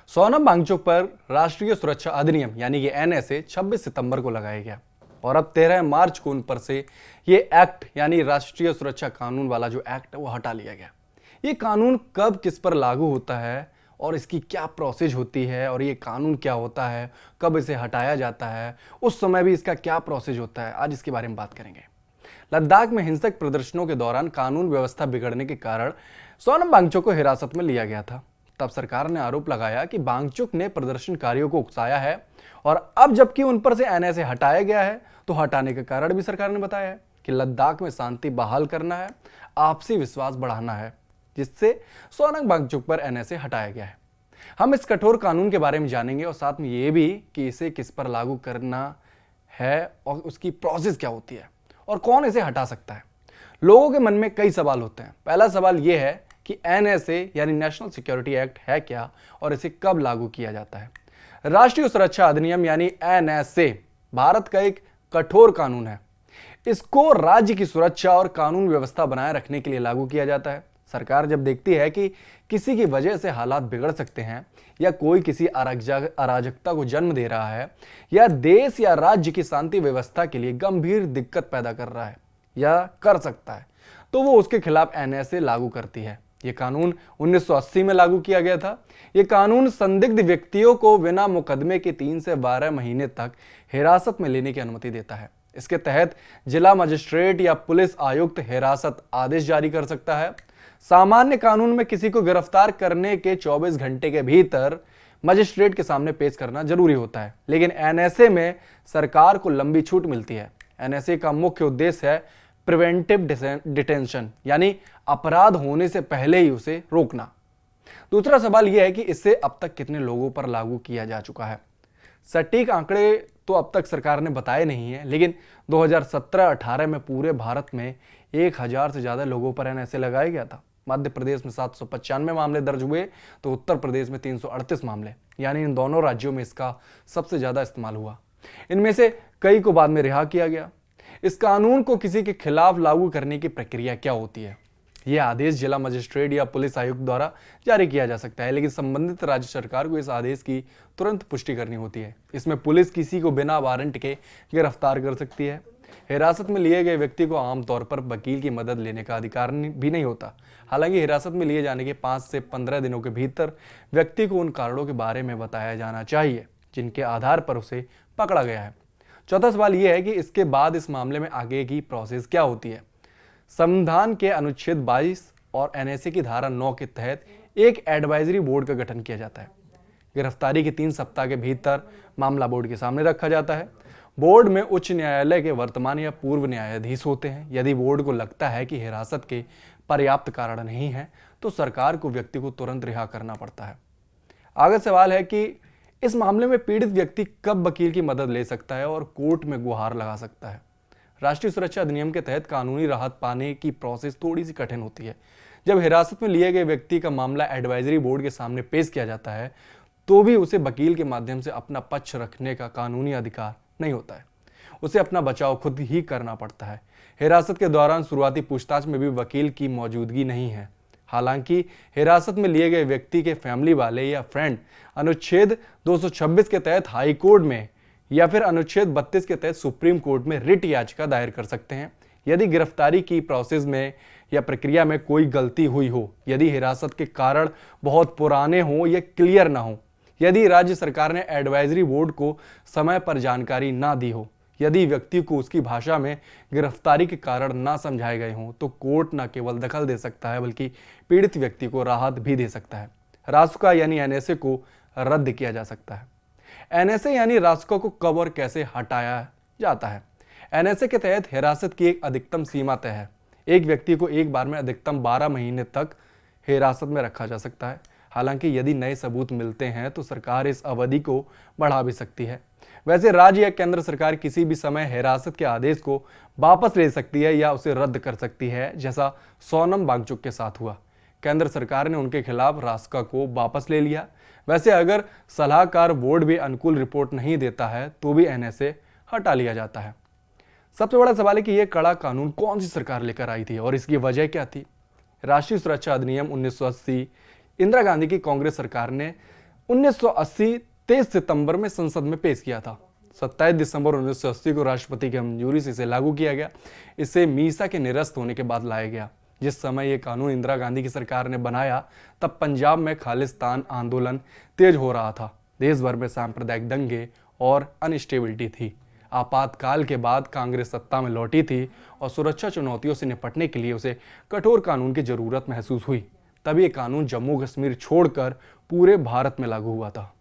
सोनम वांगचुक पर राष्ट्रीय सुरक्षा अधिनियम यानी कि एनएसए 26 सितंबर को लगाया गया और अब 13 मार्च को उन पर से ये एक्ट यानी राष्ट्रीय सुरक्षा कानून वाला जो एक्ट है वो हटा लिया गया। ये कानून कब किस पर लागू होता है और इसकी क्या प्रोसेस होती है और ये कानून क्या होता है, कब इसे हटाया जाता है, उस समय भी इसका क्या प्रोसेस होता है, आज इसके बारे में बात करेंगे। लद्दाख में हिंसक प्रदर्शनों के दौरान कानून व्यवस्था बिगड़ने के कारण सोनम वांगचुक को हिरासत में लिया गया था। तब सरकार ने आरोप लगाया कि वांगचुक ने प्रदर्शनकारियों को उकसाया है और अब जबकि उन पर से एनएसए हटाया गया है तो हटाने का कारण भी सरकार ने बताया है कि लद्दाख में शांति बहाल करना है, आपसी विश्वास बढ़ाना है, जिससे सोनम वांगचुक पर एनएसए हटाया गया है। हम इस कठोर कानून के बारे में जानेंगे और साथ में ये भी कि इसे किस पर लागू करना है और उसकी प्रोसेस क्या होती है और कौन इसे हटा सकता है। लोगों के मन में कई सवाल होते हैं। पहला सवाल यह है कि एनएसए यानी नेशनल सिक्योरिटी एक्ट है क्या और इसे कब लागू किया जाता है। राष्ट्रीय सुरक्षा अधिनियम यानी एनएसए भारत का एक कठोर कानून है। इसको राज्य की सुरक्षा और कानून व्यवस्था बनाए रखने के लिए लागू किया जाता है। सरकार जब देखती है कि किसी की वजह से हालात बिगड़ सकते हैं या कोई किसी अराजकता को जन्म दे रहा है या देश या राज्य की शांति व्यवस्था के लिए गंभीर दिक्कत पैदा कर रहा है या कर सकता है, तो वो उसके खिलाफ एनएसए लागू करती है। ये कानून 1980 में लागू किया गया था। ये कानून संदिग्ध व्यक्तियों को बिना मुकदमे के 3 से 12 महीने तक हिरासत में लेने की अनुमति देता है। इसके तहत जिला मजिस्ट्रेट या पुलिस आयुक्त हिरासत आदेश जारी कर सकता है। सामान्य कानून में किसी को गिरफ्तार करने के 24 घंटे के भीतर मजिस्ट्रेट के सामने पेश करना जरूरी होता है, लेकिन एनएसए में सरकार को लंबी छूट मिलती है। एनएसए का मुख्य उद्देश्य है प्रिवेंटिव डिटेंशन यानी अपराध होने से पहले ही उसे रोकना। दूसरा सवाल यह है कि इससे अब तक कितने लोगों पर लागू किया जा चुका है। सटीक आंकड़े तो अब तक सरकार ने बताए नहीं है, लेकिन 2017-18 में पूरे भारत में 1000 से ज्यादा लोगों पर एनएसए लगाया गया था। मध्य प्रदेश में 795 मामले दर्ज हुए तो उत्तर प्रदेश में 338 मामले, यानी इन दोनों राज्यों में इसका सबसे ज्यादा इस्तेमाल हुआ। इनमें से कई को बाद में रिहा किया गया। इस कानून को किसी के खिलाफ लागू करने की प्रक्रिया क्या होती है? यह आदेश जिला मजिस्ट्रेट या पुलिस आयुक्त द्वारा जारी किया जा सकता है, लेकिन संबंधित राज्य सरकार को इस आदेश की तुरंत पुष्टि करनी होती है। इसमें पुलिस किसी को बिना वारंट के गिरफ्तार कर सकती है। हिरासत में लिए गए व्यक्ति को आमतौर पर वकील की मदद लेने का अधिकार भी नहीं होता। हालांकि हिरासत में लिए जाने के 5 से 15 दिनों के भीतर व्यक्ति को उन कारणों के बारे में बताया जाना चाहिए जिनके आधार पर उसे पकड़ा गया है। चौथा सवाल यह है कि इसके बाद इस मामले में आगे की प्रोसेस क्या होती है। संविधान के अनुच्छेद 22 और एनएसए की धारा 9 के तहत एक एडवाइजरी बोर्ड का गठन किया जाता है। गिरफ्तारी के 3 सप्ताह के भीतर मामला बोर्ड के सामने रखा जाता है। बोर्ड में उच्च न्यायालय के वर्तमान या पूर्व न्यायाधीश होते हैं। यदि बोर्ड को लगता है कि हिरासत के पर्याप्त कारण नहीं है तो सरकार को व्यक्ति को तुरंत रिहा करना पड़ता है। आगे सवाल है कि इस मामले में पीड़ित व्यक्ति कब वकील की मदद ले सकता है और कोर्ट में गुहार लगा सकता है। राष्ट्रीय सुरक्षा अधिनियम के तहत कानूनी राहत पाने की प्रोसेस थोड़ी सी कठिन होती है। जब हिरासत में लिए गए व्यक्ति का मामला एडवाइजरी बोर्ड के सामने पेश किया जाता है तो भी उसे वकील के माध्यम से अपना पक्ष रखने का कानूनी अधिकार नहीं होता है। उसे अपना बचाव खुद ही करना पड़ता है। हिरासत के दौरान शुरुआती पूछताछ में भी वकील की मौजूदगी नहीं है। हालांकि हिरासत में लिए गए व्यक्ति के फैमिली वाले या फ्रेंड अनुच्छेद 226 के तहत हाई कोर्ट में या फिर अनुच्छेद 32 के तहत सुप्रीम कोर्ट में रिट याचिका दायर कर सकते हैं। यदि गिरफ्तारी की प्रोसेस में या प्रक्रिया में कोई गलती हुई हो, यदि हिरासत के कारण बहुत पुराने हों या क्लियर ना हो, यदि राज्य सरकार ने एडवाइजरी बोर्ड को समय पर जानकारी ना दी हो, यदि व्यक्ति को उसकी भाषा में गिरफ्तारी के कारण ना समझाए गए हों, तो कोर्ट न केवल दखल दे सकता है बल्कि पीड़ित व्यक्ति को राहत भी दे सकता है। रासुका यानी एनएसए को रद्द किया जा सकता है। एनएसए यानी रासुका को कब और कैसे हटाया जाता है। एनएसए के तहत हिरासत की एक अधिकतम सीमा तय है। एक व्यक्ति को एक बार में अधिकतम 12 महीने तक हिरासत में रखा जा सकता है। हालांकि यदि नए सबूत मिलते हैं तो सरकार इस अवधि को बढ़ा भी सकती है। वैसे राज्य या केंद्र सरकार किसी भी समय हिरासत के आदेश को वापस ले सकती है या उसे रद्द कर सकती है, जैसा सोनम वांगचुक के साथ हुआ। केंद्र सरकार ने उनके खिलाफ रासुका को वापस ले लिया। वैसे अगर सलाहकार बोर्ड भी अनुकूल रिपोर्ट नहीं देता है तो भी एनएसए हटा लिया जाता है। सबसे बड़ा सवाल है कि यह कड़ा कानून कौन सी सरकार लेकर आई थी और इसकी वजह क्या थी। राष्ट्रीय सुरक्षा अधिनियम 1980 इंदिरा गांधी की कांग्रेस सरकार ने 1980 23 सितंबर में संसद में पेश किया था। 27 दिसंबर 1980 को राष्ट्रपति की मंजूरी से इसे लागू किया गया। इसे मीसा के निरस्त होने के बाद लाया गया। जिस समय यह कानून इंदिरा गांधी की सरकार ने बनाया तब पंजाब में खालिस्तान आंदोलन तेज हो रहा था। देश भर में सांप्रदायिक दंगे और अनस्टेबिलिटी थी। आपातकाल के बाद कांग्रेस सत्ता में लौटी थी और सुरक्षा चुनौतियों से निपटने के लिए उसे कठोर कानून की जरूरत महसूस हुई। तब ये कानून जम्मू कश्मीर छोड़कर पूरे भारत में लागू हुआ था।